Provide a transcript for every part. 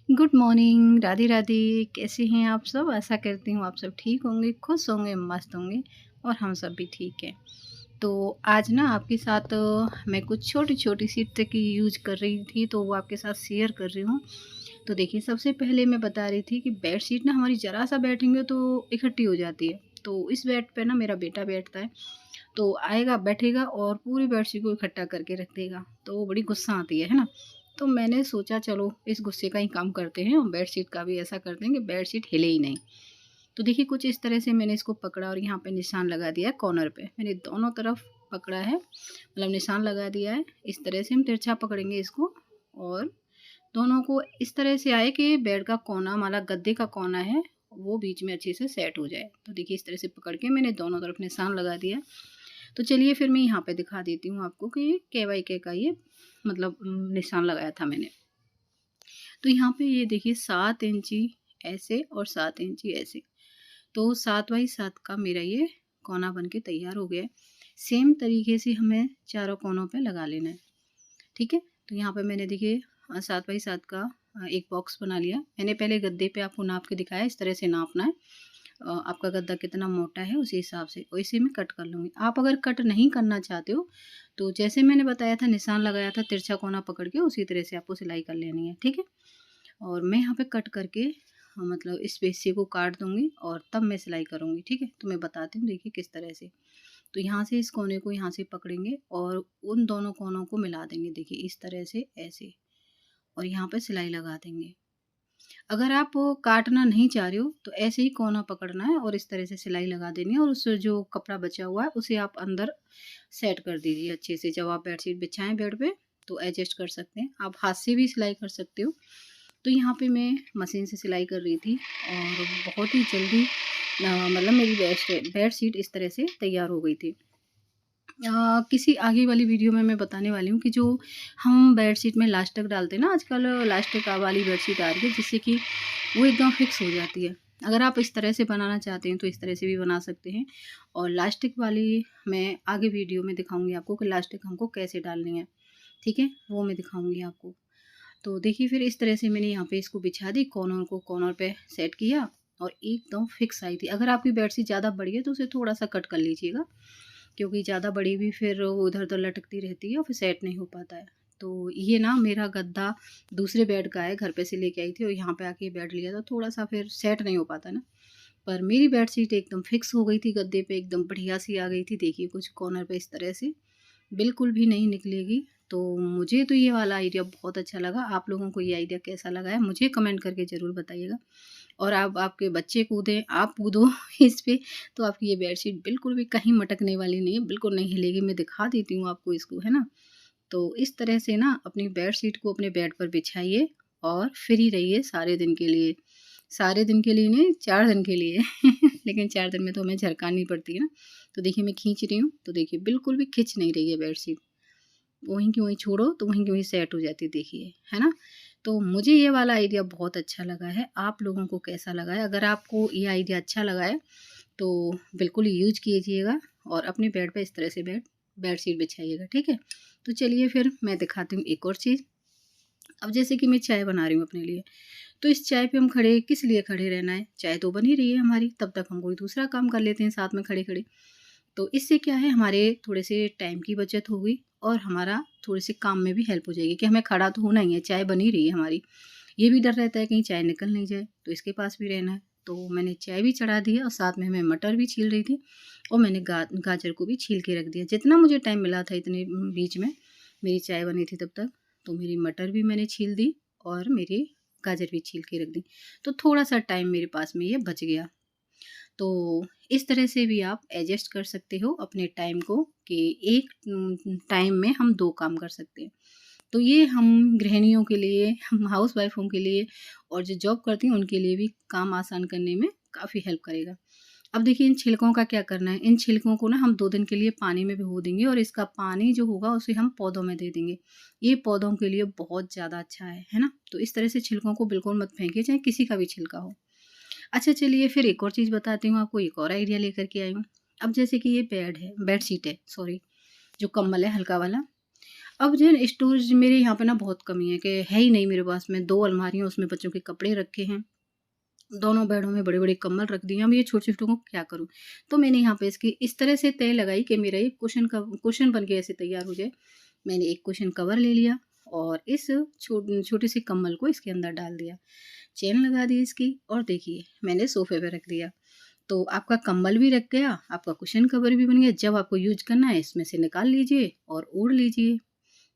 Good morning, Radhe Radhe. कैसे हैं आप सब? आशा करती हूँ आप सब ठीक होंगे, खुश होंगे, मस्त होंगे और हम सब भी ठीक हैं। तो आज ना आपके साथ मैं कुछ छोटी छोटी सी ट्रिक यूज कर रही थी, तो वो आपके साथ शेयर कर रही हूँ। तो देखिए, सबसे पहले मैं बता रही थी कि बेड शीट ना हमारी ज़रा सा बैठेंगे तो इकट्ठी हो जाती है। तो इस बेड पे ना मेरा बेटा बैठता है, तो आएगा, बैठेगा और पूरी बेडशीट को इकट्ठा करके रख देगा। तो वो बड़ी गुस्सा आती है ना। तो मैंने सोचा चलो इस गुस्से का ही काम करते हैं और बेडशीट का भी ऐसा करते हैं कि बेडशीट हिले ही नहीं। तो देखिए, कुछ इस तरह से मैंने इसको पकड़ा और यहाँ पे निशान लगा दिया है कॉर्नर पे। मैंने दोनों तरफ पकड़ा है, मतलब निशान लगा दिया है। इस तरह से हम तिरछा पकड़ेंगे इसको और दोनों को इस तरह से आए कि बेड का कोना, हमारा गद्दे का कोना है, वो बीच में अच्छे से सेट हो जाए। तो देखिए, इस तरह से पकड़ के मैंने दोनों तरफ निशान लगा दिया। तो चलिए फिर मैं यहाँ पे दिखा देती हूँ आपको कि ये के का ये मतलब निशान लगाया था मैंने। तो यहाँ पे ये देखिए 7 इंची ऐसे और 7 इंची ऐसे, तो 7 बाई 7 का मेरा ये कोना बन के तैयार हो गया है। सेम तरीके से हमें चारों कोनों पे लगा लेना है, ठीक है। तो यहाँ पे मैंने देखिए 7 बाई 7 का एक बॉक्स बना लिया। मैंने पहले गद्दे पे आपको नाप के दिखाया, इस तरह से नापना है। आपका गद्दा कितना मोटा है उसी हिसाब से, और इसे मैं कट कर लूँगी। आप अगर कट नहीं करना चाहते हो तो जैसे मैंने बताया था, निशान लगाया था तिरछा कोना पकड़ के, उसी तरह से आपको सिलाई कर लेनी है, ठीक है। और मैं यहाँ पे कट करके मतलब इस हिस्से को काट दूँगी और तब मैं सिलाई करूँगी, ठीक है। तो मैं बताती हूँ, देखिए किस तरह से। तो यहाँ से इस कोने को यहाँ से पकड़ेंगे और उन दोनों कोनों को मिला देंगे, देखिए इस तरह से ऐसे, और यहाँ पे सिलाई लगा देंगे। अगर आप काटना नहीं चाह रहे हो तो ऐसे ही कोना पकड़ना है और इस तरह से सिलाई लगा देनी है, और उस जो कपड़ा बचा हुआ है उसे आप अंदर सेट कर दीजिए अच्छे से। जब आप बेडशीट बिछाएं बेड पे तो एडजस्ट कर सकते हैं, आप हाथ से भी सिलाई कर सकते हो। तो यहाँ पे मैं मशीन से सिलाई कर रही थी और बहुत ही जल्दी मतलब मेरी बेडशीट इस तरह से तैयार हो गई थी। किसी आगे वाली वीडियो में मैं बताने वाली हूँ कि जो हम बेडशीट में लास्टिक डालते हैं ना, आजकल लास्टिक वाली बेडशीट आ रही है जिससे कि वो एकदम फिक्स हो जाती है। अगर आप इस तरह से बनाना चाहते हैं तो इस तरह से भी बना सकते हैं, और लास्टिक वाली मैं आगे वीडियो में दिखाऊंगी आपको कि लास्टिक हमको कैसे डालनी है, ठीक है, वो मैं दिखाऊंगी आपको। तो देखिए, फिर इस तरह से मैंने यहाँ पे इसको बिछा दी, कॉर्नर को कॉर्नर पे सेट किया और एकदम फिक्स आई थी। अगर आपकी बेडशीट ज़्यादा बड़ी है तो उसे थोड़ा सा कट कर लीजिएगा, क्योंकि ज़्यादा बड़ी भी फिर वो इधर उधर लटकती रहती है और फिर सेट नहीं हो पाता है। तो ये ना मेरा गद्दा दूसरे बेड का है, घर पे से लेके आई थी और यहाँ पे आके बेड लिया था, थोड़ा सा फिर सेट नहीं हो पाता ना। पर मेरी बेडशीट एकदम फिक्स हो गई थी गद्दे पे, एकदम बढ़िया सी आ गई थी। देखिए, कुछ कॉर्नर पे इस तरह से बिल्कुल भी नहीं निकलेगी। तो मुझे तो ये वाला आइडिया बहुत अच्छा लगा। आप लोगों को ये आइडिया कैसा लगा है मुझे कमेंट करके ज़रूर बताइएगा। और आप आपके बच्चे कूदें, आप कूदो इस पे, तो आपकी ये बेडशीट बिल्कुल भी कहीं मटकने वाली नहीं है, बिल्कुल नहीं हिलेगी। मैं दिखा देती हूँ आपको इसको, है ना। तो इस तरह से ना अपनी बेडशीट को अपने बेड पर बिछाइए और फ्री रहिए सारे दिन के लिए। सारे दिन के लिए नहीं, 4 दिन के लिए लेकिन 4 दिन में तो हमें झरकानी पड़ती है ना। तो देखिए, मैं खींच रही हूँ तो देखिए बिल्कुल भी खिंच नहीं रही है बेडशीट, वहीं की वहीं छोड़ो तो वहीं की वहीं सेट हो जाती है, देखिए, है ना। तो मुझे ये वाला आइडिया बहुत अच्छा लगा है। आप लोगों को कैसा लगा है? अगर आपको ये आइडिया अच्छा लगा है तो बिल्कुल यूज कीजिएगा और अपने बेड पे इस तरह से बेडशीट बिछाइएगा, ठीक है। तो चलिए फिर मैं दिखाती हूँ एक और चीज़। अब जैसे कि मैं चाय बना रही हूँ अपने लिए, तो इस चाय पे हम खड़े किस लिए खड़े रहना है? चाय तो बन ही रही है हमारी, तब तक हम कोई दूसरा काम कर लेते हैं साथ में खड़े खड़े। तो इससे क्या है, हमारे थोड़े से टाइम की बचत होगी और हमारा थोड़े से काम में भी हेल्प हो जाएगी कि हमें खड़ा तो होना ही है, चाय बनी रही है हमारी। ये भी डर रहता है कहीं चाय निकल नहीं जाए, तो इसके पास भी रहना है। तो मैंने चाय भी चढ़ा दी है और साथ में मैं मटर भी छील रही थी और मैंने गाजर को भी छील के रख दिया। जितना मुझे टाइम मिला था इतने बीच में मेरी चाय बनी थी तब तक। तो मेरी मटर भी मैंने छील दी और मेरी गाजर भी छील के रख दी। तो थोड़ा सा टाइम मेरे पास में ये बच गया। तो इस तरह से भी आप एडजस्ट कर सकते हो अपने टाइम को कि एक टाइम में हम 2 काम कर सकते हैं। तो ये हम गृहिणियों के लिए, हम हाउस वाइफों के लिए और जो जॉब करती हैं उनके लिए भी काम आसान करने में काफ़ी हेल्प करेगा। अब देखिए इन छिलकों का क्या करना है, इन छिलकों को ना हम 2 दिन के लिए पानी में भिगो देंगे और इसका पानी जो होगा उसे हम पौधों में दे देंगे। ये पौधों के लिए बहुत ज़्यादा अच्छा है ना? तो इस तरह से छिलकों को बिल्कुल मत फेंकिए, चाहे किसी का भी छिलका हो। अच्छा चलिए फिर एक और चीज़ बताती हूँ आपको, एक और आइडिया लेकर के आई हूँ। अब जैसे कि ये बेडशीट है सॉरी, जो कंबल है हल्का वाला। अब जो है ना स्टोरेज मेरे यहाँ पे ना बहुत कमी है, कि है ही नहीं मेरे पास में, 2 अलमारियाँ उसमें बच्चों के कपड़े रखे हैं। दोनों बेडों में बड़े-बड़े कंबल रख दिए। अब ये छोटे-छोटों को क्या करूँ? तो मैंने यहाँ पे इसकी इस तरह से तय लगाई कि मेरा ये कुशन बन के ऐसे तैयार हो जाए। मैंने एक कुशन कवर ले लिया और इस छोटे से कंबल को इसके अंदर डाल दिया। चेन लगा दी इसकी और देखिए मैंने सोफ़े पे रख दिया। तो आपका कंबल भी रख गया, आपका कुशन कवर भी बन गया। जब आपको यूज़ करना है इसमें से निकाल लीजिए और ओढ़ लीजिए,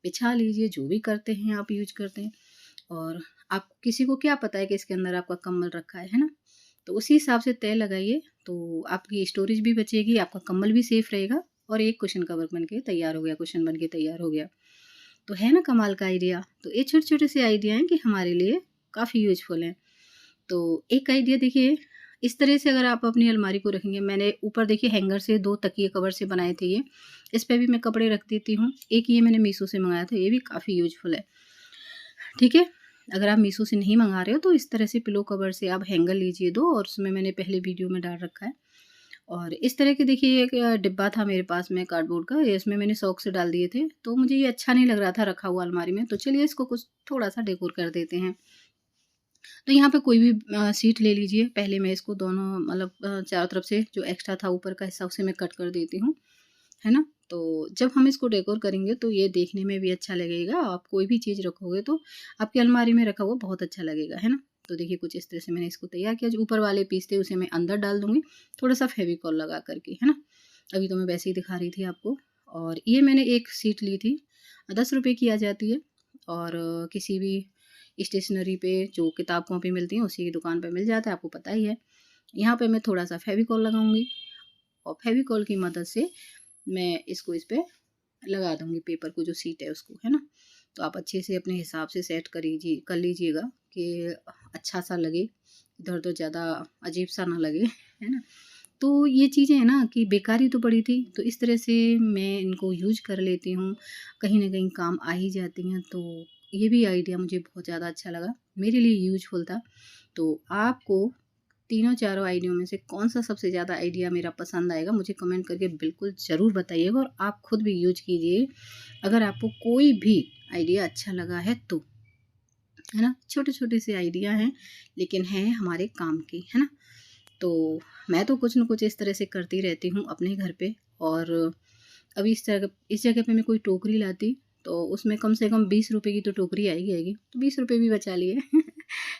बिछा लीजिए, जो भी करते हैं आप यूज़ करते हैं। और आप किसी को क्या पता है कि इसके अंदर आपका कंबल रखा है ना? तो उसी हिसाब से तय लगाइए, तो आपकी स्टोरेज भी बचेगी, आपका कंबल भी सेफ रहेगा और एक कुशन कवर बन के तैयार हो गया, कुशन बन के तैयार हो गया। तो है ना कमाल का आइडिया? तो ये छोटे-छोटे से आइडिया हैं कि हमारे लिए काफ़ी यूज़फुल हैं। तो एक आइडिया देखिए, इस तरह से अगर आप अपनी अलमारी को रखेंगे, मैंने ऊपर देखिए हैंगर से 2 तकिए कवर से बनाए थे ये, इस पे भी मैं कपड़े रख देती हूँ। एक ये मैंने मीशो से मँगाया था, ये भी काफ़ी यूज़फुल है, ठीक है? अगर आप मीशो से नहीं मँगा रहे हो तो इस तरह से पिलो कवर से आप हैंगर लीजिए 2, और उसमें मैंने पहले वीडियो में डाल रखा है। और इस तरह के देखिए एक डिब्बा था मेरे पास में कार्डबोर्ड का, ये इसमें मैंने सॉक्स डाल दिए थे, तो मुझे ये अच्छा नहीं लग रहा था रखा हुआ अलमारी में, तो चलिए इसको कुछ थोड़ा-सा डेकोर कर देते हैं। तो यहाँ पे कोई भी शीट ले लीजिए। पहले मैं इसको दोनों मतलब चारों तरफ से जो एक्स्ट्रा था ऊपर का हिस्सा उसे मैं कट कर देती हूँ, है ना? तो जब हम इसको डेकोर करेंगे तो ये देखने में भी अच्छा लगेगा। आप कोई भी चीज़ रखोगे तो आपकी अलमारी में रखा हुआ बहुत अच्छा लगेगा, है ना? तो देखिए कुछ इस तरह से मैंने इसको तैयार किया। जो ऊपर वाले पीस थे उसे मैं अंदर डाल दूँगी, थोड़ा-सा फेविकॉल लगा कर के, है ना? अभी तो मैं वैसे ही दिखा रही थी आपको। और ये मैंने एक शीट ली थी, ₹10 की आ जाती है, और किसी भी स्टेशनरी पे जो किताब कॉपी मिलती हैं उसी की दुकान पे मिल जाता है, आपको पता ही है। यहाँ पे मैं थोड़ा-सा फेविकॉल लगाऊँगी और फेविकॉल की मदद से मैं इसको इस पे लगा दूँगी, पेपर को जो शीट है उसको, है ना? तो आप अच्छे से अपने हिसाब से सेट कर लीजिएगा कि अच्छा-सा लगे, इधर-उधर ज़्यादा अजीब-सा ना लगे, है ना? तो ये चीज़ें हैं ना कि बेकार ही तो पड़ी थी, तो इस तरह से मैं इनको यूज़ कर लेती हूँ, कहीं न कहीं काम आ ही जाती हैं। तो ये भी आइडिया मुझे बहुत ज़्यादा अच्छा लगा, मेरे लिए यूज़फुल था। तो आपको तीनों चारों आइडिया में से कौन-सा सबसे ज़्यादा आइडिया मेरा पसंद आएगा, मुझे कमेंट करके बिल्कुल ज़रूर बताइएगा, और आप खुद भी यूज़ कीजिए, अगर आपको कोई भी आइडिया अच्छा लगा है तो। है ना? छोटे-छोटे से आइडिया हैं, लेकिन हैं हमारे काम के, है ना? तो मैं तो कुछ न कुछ इस तरह से करती रहती हूँ अपने घर पे। और अभी इस जगह पे मैं कोई टोकरी लाती तो उसमें कम से कम ₹20 की तो टोकरी आएगी, तो ₹20 भी बचा लिए।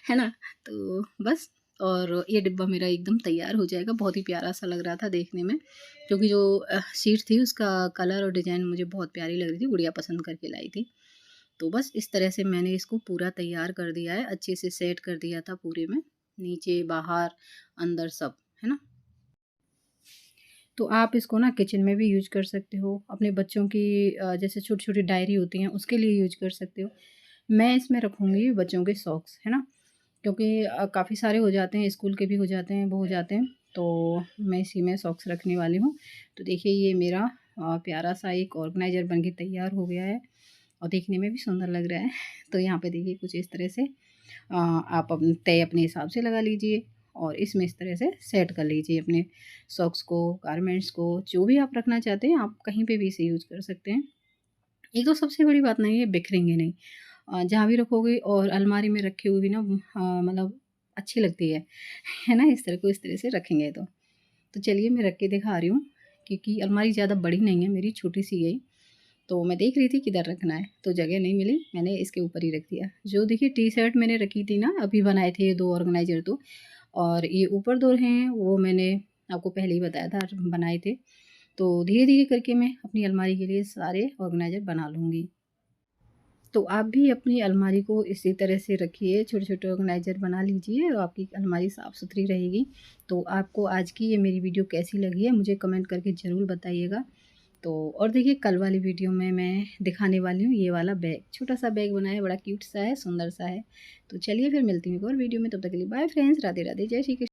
है ना? तो बस, और ये डिब्बा मेरा एकदम तैयार हो जाएगा। बहुत ही प्यारा-सा लग रहा था देखने में, क्योंकि जो शीट थी उसका कलर और डिज़ाइन मुझे बहुत प्यारी लग रही थी, गुड़िया पसंद करके लाई थी। तो बस इस तरह से मैंने इसको पूरा तैयार कर दिया है, अच्छे से सेट कर दिया था पूरे में, नीचे, बाहर, अंदर सब, है ना? तो आप इसको ना किचन में भी यूज़ कर सकते हो, अपने बच्चों की जैसे छोटी-छोटी डायरी होती हैं उसके लिए यूज़ कर सकते हो। मैं इसमें रखूँगी बच्चों के सॉक्स, है ना? क्योंकि काफ़ी सारे हो जाते हैं, स्कूल के भी हो जाते हैं, वो हो जाते हैं, तो मैं इसी में सॉक्स रखने वाली हूँ। तो देखिए ये मेरा प्यारा-सा एक ऑर्गनाइज़र बन के तैयार हो गया है और देखने में भी सुंदर लग रहा है। तो यहाँ पे देखिए कुछ इस तरह से आप तय अपने हिसाब से लगा लीजिए और इसमें इस तरह से सेट कर लीजिए अपने सॉक्स को, गारमेंट्स को, जो भी आप रखना चाहते हैं आप कहीं पे भी इसे यूज़ कर सकते हैं। एक तो सबसे बड़ी बात ना ये बिखरेंगे नहीं, जहाँ भी रखोगे और अलमारी में रखे हुए भी ना मतलब अच्छी लगती है ना? इस तरह से रखेंगे तो। तो चलिए मैं रख के दिखा रही हूँ, क्योंकि अलमारी ज़्यादा बड़ी नहीं है मेरी, छोटी-सी है। तो मैं देख रही थी किधर रखना है, तो जगह नहीं मिली, मैंने इसके ऊपर ही रख दिया। जो देखिए टी-शर्ट मैंने रखी थी ना, अभी बनाए थे ये 2 ऑर्गनाइज़र तो, और ये ऊपर 2 हैं, वो मैंने आपको पहले ही बताया था बनाए थे। तो धीरे-धीरे करके मैं अपनी अलमारी के लिए सारे ऑर्गनाइज़र बना लूँगी। तो आप भी अपनी अलमारी को इसी तरह से रखिए, छोटे-छोटे ऑर्गनाइज़र बना लीजिए और आपकी अलमारी साफ़-सुथरी रहेगी। तो आपको आज की ये मेरी वीडियो कैसी लगी है, मुझे कमेंट करके ज़रूर बताइएगा। तो और देखिए कल वाली वीडियो में मैं दिखाने वाली हूँ ये वाला बैग, छोटा-सा बैग बनाया है, बड़ा क्यूट सा है, सुंदर सा है। तो चलिए फिर मिलती हूँ एक और वीडियो में, तब तक के लिए बाय फ्रेंड्स, राधे-राधे, जय श्री कृष्ण।